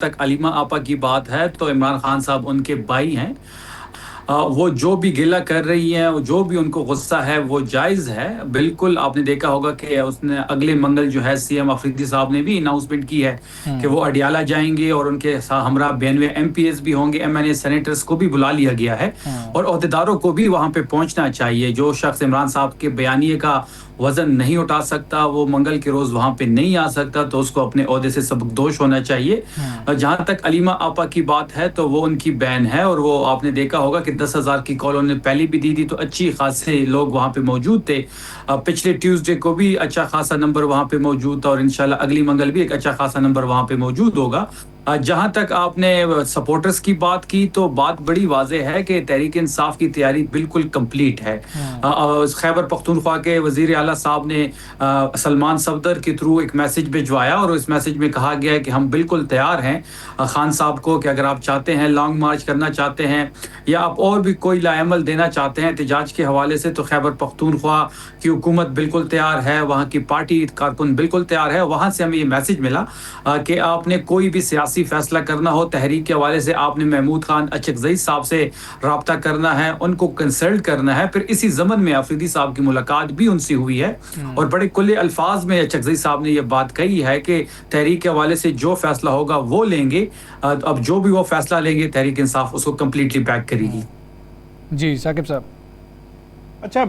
تک علیمہ آپا کی بات ہے تو عمران خان صاحب ان کے بھائی ہیں۔ وہ جو بھی گلہ کر رہی ہیں، جو بھی ان کو غصہ ہے وہ جائز ہے۔ بالکل آپ نے دیکھا ہوگا کہ اس نے اگلے منگل جو ہے سی ایم افریدی صاحب نے بھی اناؤنسمنٹ کی ہے کہ وہ اڈیالہ جائیں گے اور ان کے ہمراہ 92 ایم پی ایس بھی ہوں گے، ایم این اے سینیٹرز کو بھی بلا لیا گیا ہے اور عہدیداروں کو بھی وہاں پہ پہنچنا چاہیے۔ جو شخص عمران صاحب کے بیانیے کا وزن نہیں اٹھا سکتا، وہ منگل کے روز وہاں پہ نہیں آ سکتا، تو اس کو اپنے عہدے سے سبکدوش ہونا چاہیے۔ جہاں تک علیمہ آپا کی بات ہے تو وہ ان کی بہن ہے اور وہ آپ نے دیکھا ہوگا کہ 10,000 کی کال انہوں نے پہلی بھی دی تھی، تو اچھی خاصے لوگ وہاں پہ موجود تھے۔ پچھلے ٹیوزڈے کو بھی اچھا خاصا نمبر وہاں پہ موجود تھا اور انشاءاللہ اگلی منگل بھی ایک اچھا خاصا نمبر وہاں پہ موجود ہوگا۔ جہاں تک آپ نے سپورٹرز کی بات کی تو بات بڑی واضح ہے کہ تحریک انصاف کی تیاری بالکل کمپلیٹ ہے۔ خیبر پختونخوا کے وزیر اعلیٰ صاحب نے سلمان صفدر کے تھرو ایک میسج بھجوایا اور اس میسج میں کہا گیا ہے کہ ہم بالکل تیار ہیں خان صاحب کو کہ اگر آپ چاہتے ہیں لانگ مارچ کرنا چاہتے ہیں یا آپ اور بھی کوئی لائے عمل دینا چاہتے ہیں احتجاج کے حوالے سے، تو خیبر پختونخوا کی حکومت بالکل تیار ہے، وہاں کی پارٹی کارکن بالکل تیار ہے۔ وہاں سے ہمیں یہ میسج ملا کہ آپ نے کوئی بھی سیاسی فیصلہ کرنا ہو تحریک کے حوالے سے، آپ نے محمود خان اچکزئی صاحب سے رابطہ کرنا ہے، ان کو کنسلٹ کرنا ہے۔ پھر اسی ضمن میں افریدی صاحب کی ملاقات بھی ان سے ہوئی ہے اور بڑے کھلے الفاظ میں اچکزئی صاحب نے یہ بات کہی ہے کہ تحریک کے حوالے سے جو فیصلہ ہوگا وہ لیں گے۔ اب جو بھی وہ فیصلہ لیں گے تحریک انصاف اس کو کمپلیٹلی بیک کرے گی۔ جی ثاقب صاحب۔ اچھا،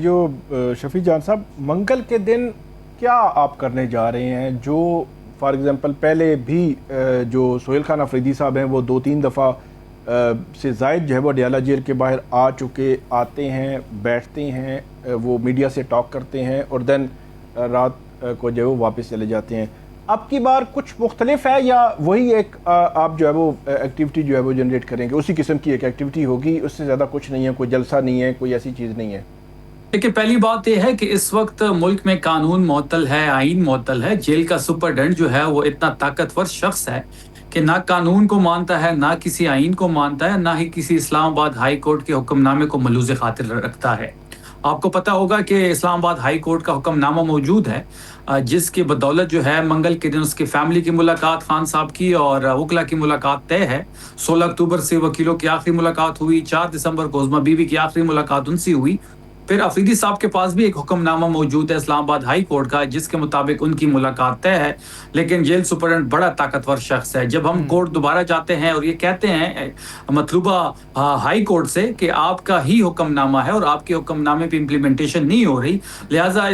جو شفیع جان صاحب، منگل کے دن کیا آپ کرنے جا رہے ہیں؟ جو فار ایگزامپل پہلے بھی جو سہیل خان افریدی صاحب ہیں وہ 2-3 دفعہ سے زائد جو ہے وہ اڈیالہ جیل کے باہر آتے ہیں، بیٹھتے ہیں، وہ میڈیا سے ٹاک کرتے ہیں اور دین رات کو جو ہے وہ واپس چلے جاتے ہیں۔ اب کی بار کچھ مختلف ہے یا وہی ایک آپ جو ہے وہ ایکٹیویٹی جو ہے وہ جنریٹ کریں گے؟ اسی قسم کی ایک ایکٹیویٹی ہوگی، اس سے زیادہ کچھ نہیں ہے، کوئی جلسہ نہیں ہے، کوئی ایسی چیز نہیں ہے؟ لیکن پہلی بات یہ ہے کہ اس وقت ملک میں قانون معطل ہے، آئین معطل ہے۔ جیل کا سپرڈنٹ جو ہے وہ اتنا طاقتور شخص ہے کہ نہ قانون کو مانتا ہے، نہ کسی آئین کو مانتا ہے، نہ ہی کسی اسلام آباد ہائی کورٹ کے حکم نامے کو ملوز خاطر رکھتا ہے۔ آپ کو پتہ ہوگا کہ اسلام آباد ہائی کورٹ کا حکم نامہ موجود ہے جس کی بدولت جو ہے منگل کے دن اس کی فیملی کی ملاقات خان صاحب کی اور وکلا کی ملاقات طے ہے۔ 16 اکتوبر سے وکیلوں کی آخری ملاقات ہوئی، 4 دسمبر کو عظمیٰ بیوی کی آخری ملاقات ان سے ہوئی۔ پھر افریدی صاحب کے پاس بھی ایک حکم نامہ موجود ہے اسلام آباد ہائی کورٹ کا جس کے مطابق ان کی ملاقات طے ہے، لیکن جیل سپرڈنٹ بڑا طاقتور شخص ہے۔ جب ہم کورٹ دوبارہ جاتے ہیں اور یہ کہتے ہیں مطلوبہ ہائی کورٹ سے کہ آپ کا ہی حکم نامہ ہے اور آپ کے حکم نامے پہ امپلیمنٹیشن نہیں ہو رہی، لہٰذا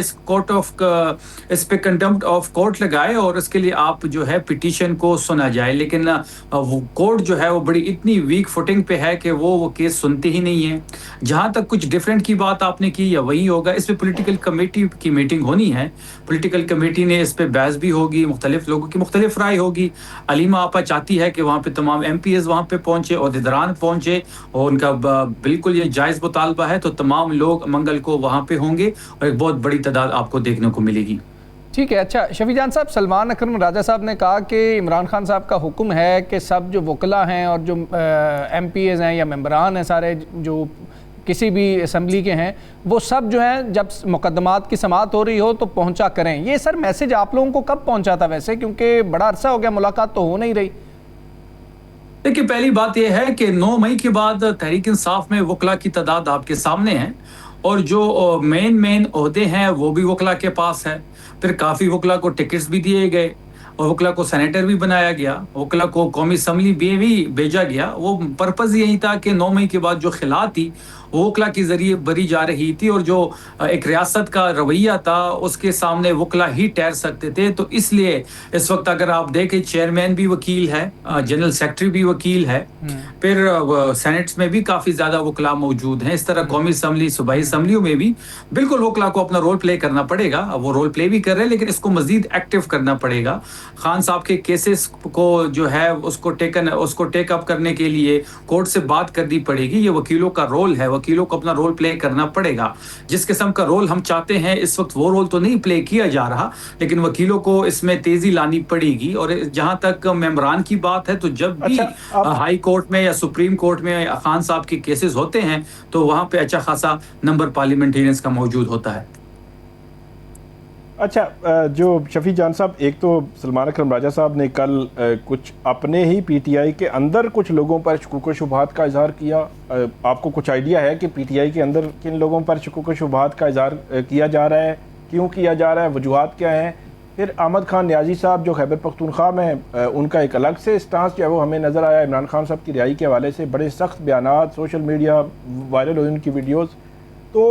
اس پہ کنٹمپٹ آف کورٹ لگائے اور اس کے لیے آپ جو ہے پٹیشن کو سنا جائے، لیکن وہ کورٹ جو ہے وہ بڑی اتنی ویک فوٹنگ پہ ہے کہ وہ کیس سنتے ہی نہیں ہے۔ جہاں تک کچھ ڈیفرنٹ کی بات آپ نے کی یا وہی ہوگا، اس پہ پولیٹیکل کمیٹی کی میٹنگ ہونی ہے، پولیٹیکل کمیٹی نے اس پہ بحث بھی ہوگی، مختلف لوگوں کی مختلف رائے ہوگی۔ علیمہ آپا چاہتی ہے کہ وہاں پہ تمام ایم پی ایز وہاں پہ پہنچے، عہدیداران پہنچے اور ان کا بالکل یہ جائز مطالبہ ہے، تو تمام لوگ منگل کو وہاں پہ ہوں گے اور ایک بہت بڑی تعداد آپ کو دیکھنے کو ملے گی۔ ٹھیک ہے۔ اچھا شفیع جان صاحب، سلمان اکرم راجہ صاحب نے کہا کہ عمران خان صاحب کا حکم ہے کہ سب جو وکلا ہیں اور جو ایم پی ایز ہیں یا ممبران ہیں سارے جو کسی بھی اسمبلی کے ہیں، وہ سب جو ہیں جب مقدمات کی سماعت ہو رہی ہو تو پہنچا کریں۔ یہ سر میسج آپ لوگوں کو کب پہنچا تھا ویسے؟ کیونکہ بڑا عرصہ ہو گیا، ملاقات تو ہو نہیں رہی۔ دیکھیے پہلی بات یہ ہے کہ 9 مئی کے بعد تحریک انصاف میں وکلا کی تعداد آپ کے سامنے ہے اور جو مین عہدے ہیں وہ بھی وکلا کے پاس ہے۔ پھر کافی وکلا کو ٹکٹس بھی دیے گئے اور وکلا کو سینیٹر بھی بنایا گیا، وکلا کو قومی اسمبلی بھی بھیجا گیا۔ وہ پرپز یہی تھا کہ 9 مئی کے بعد جو خلا تھی وہ وکلا کے ذریعے بری جا رہی تھی اور جو ایک ریاست کا رویہ تھا اس کے سامنے وکلا ہی ٹھہر سکتے تھے، تو اس لیے اس وقت اگر آپ دیکھیں چیئرمین بھی وکیل ہے، جنرل سیکرٹری بھی وکیل ہے، پھر سینٹس میں بھی کافی زیادہ وکلا موجود ہیں۔ اس طرح قومی اسمبلی، صوبائی اسمبلیوں میں بھی بالکل وکلا کو اپنا رول پلے کرنا پڑے گا۔ وہ رول پلے بھی کر رہے ہیں لیکن اس کو مزید ایکٹیو کرنا پڑے گا۔ خان صاحب کے کیسز کو جو ہے اس کو ٹیک اپ کرنے کے لیے کورٹ سے بات کرنی پڑے گی۔ یہ وکیلوں کا رول ہے، وکیلوں کو اپنا رول پلے کرنا پڑے گا۔ جس قسم کا رول ہم چاہتے ہیں اس وقت وہ رول تو نہیں پلے کیا جا رہا، لیکن وکیلوں کو اس میں تیزی لانی پڑے گی۔ اور جہاں تک ممبران کی بات ہے تو جب بھی ہائی کورٹ میں یا سپریم کورٹ میں خان صاحب کے کیسز ہوتے ہیں تو وہاں پہ اچھا خاصا نمبر پارلیمنٹیرینز کا موجود ہوتا ہے۔ अच्छा, जो शफी जान साहब, एक तो सलमान अकरम राजा साहब ने कल कुछ अपने ही पीटीआई के अंदर कुछ लोगों पर शुकूक व शुबहात का इजहार किया। आपको कुछ आइडिया है कि पीटीआई के अंदर किन लोगों पर शुकूक व शुबहात का इजहार किया जा रहा है, क्यों किया जा रहा है, वजूहात क्या हैं? फिर अहमद खान न्याजी साहब जो खैबर पख्तूनख्वा में, उनका एक अलग से स्टांस जो है वो हमें नज़र आया। इमरान खान साहब की रिहाई के हवाले से बड़े सख्त बयानात, सोशल मीडिया वायरल हुई उनकी वीडियोज़। तो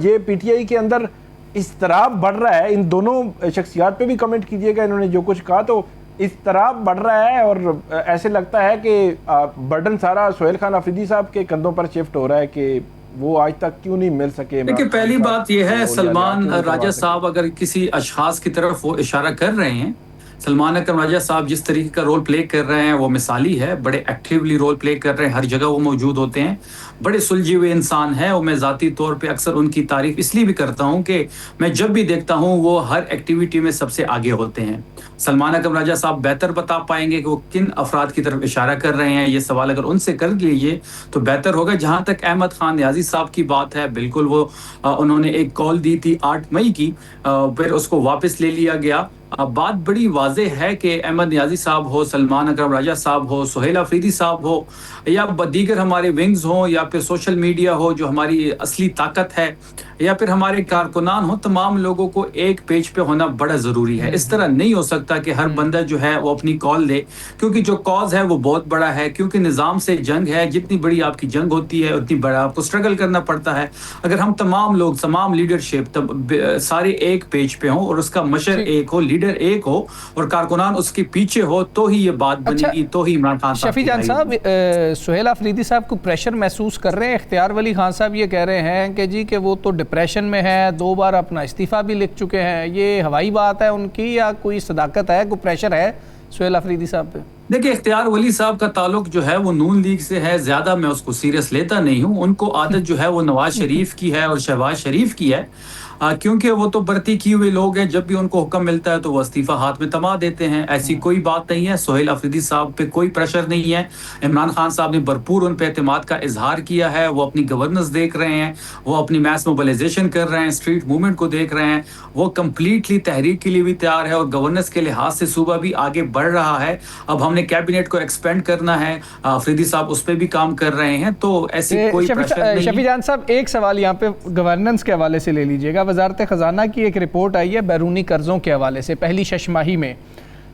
ये पीटीआई के अंदर इज़्तिराब बढ़ रहा है। इन दोनों शख्सियात पे भी कमेंट कीजिएगा, इन्होंने जो कुछ कहा, तो इज़्तिराब बढ़ रहा है और ऐसे लगता है कि बर्डन सारा सोहेल खान अफरीदी साहब के कंधों पर शिफ्ट हो रहा है कि वो आज तक क्यों नहीं मिल सके। देखिए, पहली बात यह है, सलमान राजा साहब अगर किसी अशखास की तरफ वो इशारा कर रहे हैं, सलमान अकरम राजा साहब जिस तरीके का रोल प्ले कर रहे हैं वो मिसाली है, बड़े एक्टिवली रोल प्ले कर रहे हैं, हर जगह वो मौजूद होते हैं, बड़े सुलझे हुए इंसान हैं। और मैं ज़ाती तौर पे अक्सर उनकी तारीफ इसलिए भी करता हूं कि मैं जब भी देखता हूं वो हर एक्टिविटी में सबसे आगे होते हैं। सलमान अकरम राजा साहब बेहतर बता पाएंगे कि वो किन अफराद की तरफ इशारा कर रहे हैं। ये सवाल अगर उनसे कर लीजिए तो बेहतर होगा। जहाँ तक अहमद खान न्याजी साहब की बात है, बिल्कुल वो उन्होंने एक कॉल दी थी 8 मई की, फिर उसको वापस ले लिया गया। बात बड़ी वाज़ेह है कि अहमद न्याजी साहब हो, सलमान अकरम राजा साहब हो, सोहेल अफरीदी साहब हो, या दीगर हमारे विंग्स हों, या फिर सोशल मीडिया हो जो हमारी असली ताकत है, या फिर हमारे कारकुनान हो, तमाम लोगों को एक पेज पे होना बड़ा ज़रूरी है। इस तरह नहीं हो सकता कि हर बंदा जो है वो अपनी कॉल दे, क्योंकि जो कॉज है वो बहुत बड़ा है, क्योंकि निज़ाम से जंग है। जितनी बड़ी आपकी जंग होती है उतनी बड़ा आपको स्ट्रगल करना पड़ता है। अगर हम तमाम लोग, तमाम लीडरशिप सारे एक पेज पे हों और उसका मशर एक हो, लीडर एक हो और कारकुनान उसके पीछे हो, तो ही ये बात बनेगी, तो ही इमरान खान शफी जान साहब, सोहेल अफरीदी साहब को प्रेशर महसूस कर रहे हैं। इख्तियार वली खान साहब ये कह रहे हैं कि जी कि वो तो डिप्रेशन में है, 2 बार अपना इस्तीफ़ा भी लिख चुके हैं। ये हवाई बात है उनकी या कोई सदाकत है, कोई प्रेशर है सोहेल अफरीदी साहब पे? देखिए, इख्तियार वली साहब का ताल्लुक जो है वो नून लीग से है, ज़्यादा मैं उसको सीरियस लेता नहीं हूँ। उनको आदत जो है वो नवाज शरीफ की है और शहबाज शरीफ की है, क्योंकि वो तो बरती किए हुए लोग हैं। जब भी उनको हुक्म मिलता है तो वो इस्तीफ़ा हाथ में थमा देते हैं। ऐसी कोई बात नहीं है। सोहेल अफरीदी साहब पे कोई प्रेशर नहीं है। इमरान खान साहब ने भरपूर उन पे एतमाद का इजहार किया है। वो अपनी गवर्नेंस देख रहे हैं, वो अपनी मैस मोबिलाइजेशन कर रहे हैं, स्ट्रीट मूवमेंट को देख रहे हैं। वो कम्प्लीटली तहरीक के लिए भी तैयार है और गवर्नेंस के लिहाज से सूबा भी आगे बढ़ रहा है। अब हमने कैबिनेट को एक्सपेंड करना है, अफरीदी साहब उस पर भी काम कर रहे हैं, तो ऐसी कोई प्रेशर नहीं। शफी जान साहब, एक सवाल यहाँ पे गवर्नेंस के हवाले से ले लीजिएगा। वजारत ख़जाना की एक रिपोर्ट आई है बैरूनी कर्ज़ों के हवाले से पहली शशमाही में।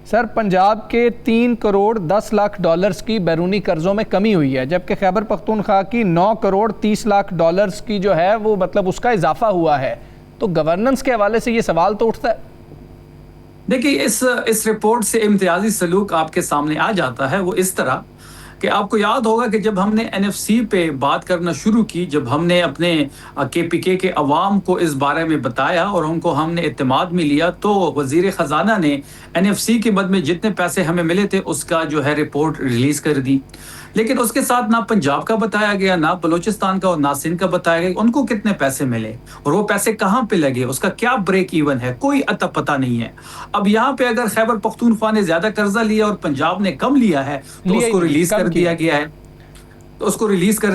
सर, पंजाब के 3 करोड़ 10 लाख डॉलर्स की बैरूनी कर्ज़ों में कमी हुई है, जबकि खैबर पख्तूनख्वा की 9 करोड़ 30 लाख डॉलर्स की जो है वो मतलब उसका इजाफा हुआ है। तो गवर्नेंस के हवाले से ये सवाल तो उठता है। देखिए, इस रिपोर्ट से इम्तियाजी सलूक आपके सामने आ जाता है। वो इस तरह कि आपको याद होगा कि जब हमने एनएफसी पे बात करना शुरू की, जब हमने अपने केपीके के अवाम को इस बारे में बताया और उनको हमने इत्तेमाद में लिया, तो वज़ीर ख़जाना ने एनएफसी के बद में जितने पैसे हमें मिले थे उसका जो है रिपोर्ट रिलीज़ कर दी। लेकिन उसके साथ ना पंजाब का बताया गया, ना बलूचिस्तान का और ना सिंध का बताया गया उनको कितने पैसे मिले और वो पैसे कहाँ पे लगे, उसका क्या ब्रेक इवन है, कोई अता पता नहीं है। अब यहाँ पे अगर खैबर पख्तूनख्वा ने ज्यादा कर्जा लिया और पंजाब ने कम लिया है तो उसको रिलीज कर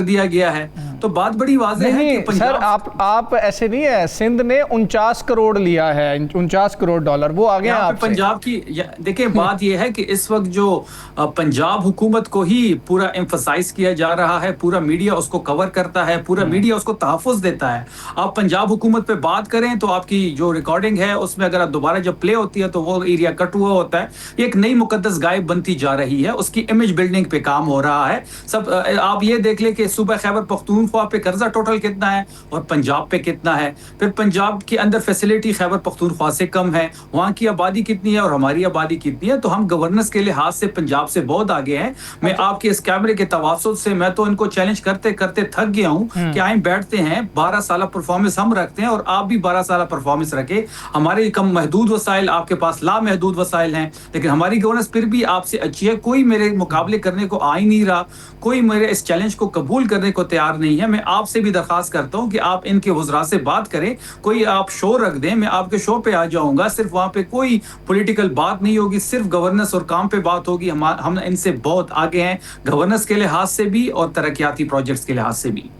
दिया गया है, तो बात बड़ी वाज़ेह है कि सर आप ऐसे नहीं है। सिंध ने 49 करोड़ लिया है, 49 करोड़ डॉलर, वो आ गया आपसे। पंजाब की देखिए, बात यह है कि इस वक्त जो पंजाब हुकूमत को ही पूरा एम्फसाइज किया जा रहा है, पूरा मीडिया उसको कवर करता है, पूरा मीडिया उसको तहफ़्फ़ुज़ देता है। आप पंजाब हुकूमत पे बात करें तो आपकी जो रिकॉर्डिंग है उसमें अगर आप दोबारा जब प्ले होती है तो वो एरिया कट हुआ होता है। एक नई मुकद्दस गायब बनती जा रही है, उसकी इमेज बिल्डिंग पे काम हो रहा है। सब आप ये देख ले कि सूबा खैबर पख्तूनख्वा पे कर्जा टोटल कितना है और पंजाब पे कितना है। फिर पंजाब के अंदर फैसिलिटी खैबर पख्तूनख्वा से कम है, वहाँ की आबादी कितनी है और हमारी आबादी कितनी है, तो हम गवर्नेंस के लिहाज से पंजाब से बहुत आगे हैं। मैं आपके इस कैमरे के तवासुत से मैं तो इनको चैलेंज करते करते थक गया हूँ कि आए बैठते हैं, 12 साल परफॉर्मेंस हम रखते हैं और आप भी 12 साल परफॉर्मेंस रखे। हमारे कम महदूद वसाइल, आपके पास लामहदूद वसाइल हैं, लेकिन हमारी गवर्नेंस फिर भी आपसे अच्छी है। कोई मेरे मुकाबले करने को आ ही नहीं रहा, कोई मेरे इस चैलेंज को कबूल करने को तैयार नहीं है। मैं आपसे भी दरखास्त करता हूं कि आप इनके वज़रा से बात करें, कोई आप शो रख दें, मैं आपके शो पे आ जाऊंगा। सिर्फ वहां पे कोई पॉलिटिकल बात नहीं होगी, सिर्फ गवर्नेंस और काम पे बात होगी। हम इनसे बहुत आगे हैं, गवर्नेंस के लिहाज से भी और तरक्याती प्रोजेक्ट्स के लिहाज से भी।